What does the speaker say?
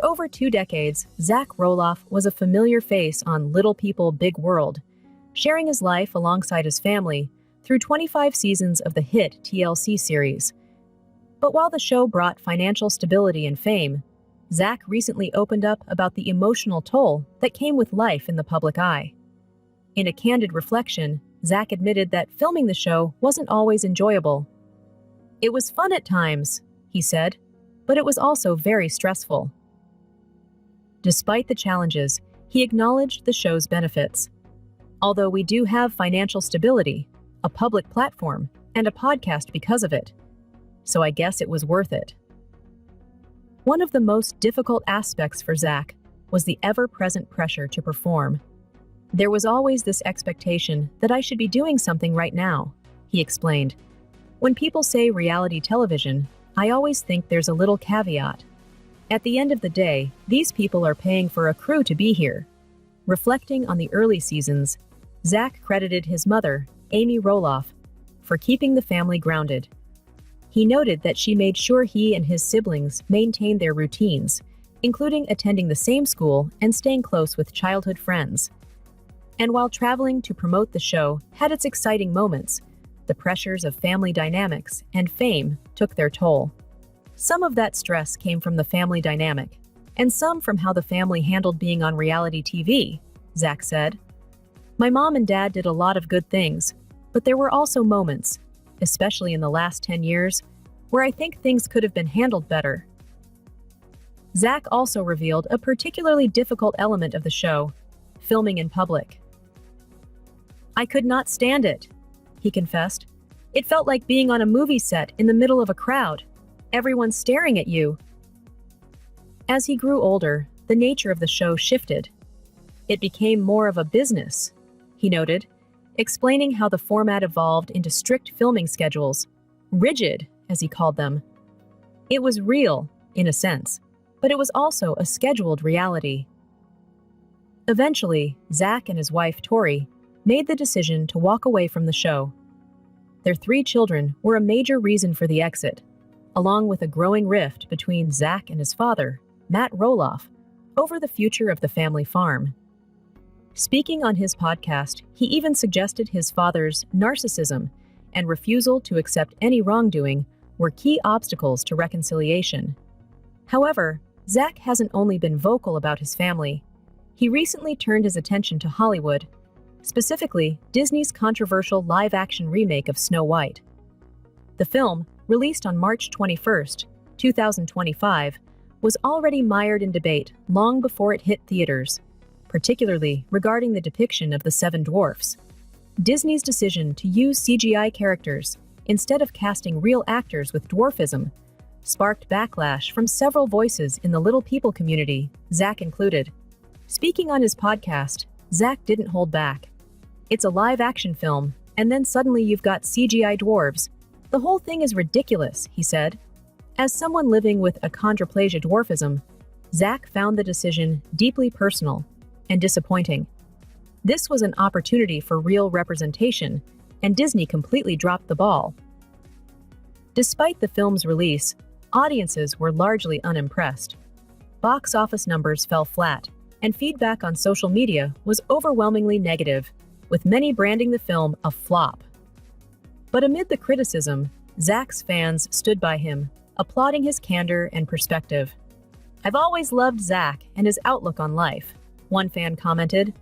For over 2 decades, Zach Roloff was a familiar face on Little People, Big World, sharing his life alongside his family through 25 seasons of the hit TLC series. But while the show brought financial stability and fame, Zach recently opened up about the emotional toll that came with life in the public eye. In a candid reflection, Zach admitted that filming the show wasn't always enjoyable. "It was fun at times," he said, "but it was also very stressful." Despite the challenges, he acknowledged the show's benefits. "Although we do have financial stability, a public platform, and a podcast because of it. So I guess it was worth it." One of the most difficult aspects for Zach was the ever-present pressure to perform. "There was always this expectation that I should be doing something right now," he explained. "When people say reality television, I always think there's a little caveat. At the end of the day, these people are paying for a crew to be here." Reflecting on the early seasons, Zach credited his mother, Amy Roloff, for keeping the family grounded. He noted that she made sure he and his siblings maintained their routines, including attending the same school and staying close with childhood friends. And while traveling to promote the show had its exciting moments, the pressures of family dynamics and fame took their toll. Some of that stress came from the family dynamic, and some from how the family handled being on reality TV, Zach said. "My mom and dad did a lot of good things, but there were also moments, especially in the last 10 years, where I think things could have been handled better." Zach also revealed a particularly difficult element of the show: filming in public. "I could not stand it," he confessed. "It felt like being on a movie set in the middle of a crowd. Everyone staring at you." As he grew older, the nature of the show shifted. "It became more of a business," he noted, explaining how the format evolved into strict filming schedules, rigid, as he called them. It was real, in a sense, but it was also a scheduled reality. Eventually, Zach and his wife, Tori, made the decision to walk away from the show. Their 3 children were a major reason for the exit, along with a growing rift between Zach and his father, Matt Roloff, over the future of the family farm. Speaking on his podcast, he even suggested his father's narcissism and refusal to accept any wrongdoing were key obstacles to reconciliation. However, Zach hasn't only been vocal about his family. He recently turned his attention to Hollywood, specifically Disney's controversial live-action remake of Snow White. The film, released on March 21, 2025, was already mired in debate long before it hit theaters, particularly regarding the depiction of the 7 dwarfs. Disney's decision to use CGI characters instead of casting real actors with dwarfism sparked backlash from several voices in the Little People community, Zach included. Speaking on his podcast, Zach didn't hold back. "It's a live-action film, and then suddenly you've got CGI dwarves. The whole thing is ridiculous," he said. As someone living with achondroplasia dwarfism, Zach found the decision deeply personal and disappointing. This was an opportunity for real representation, and Disney completely dropped the ball. Despite the film's release, audiences were largely unimpressed. Box office numbers fell flat, and feedback on social media was overwhelmingly negative, with many branding the film a flop. But amid the criticism, Zach's fans stood by him, applauding his candor and perspective. "I've always loved Zach and his outlook on life," one fan commented.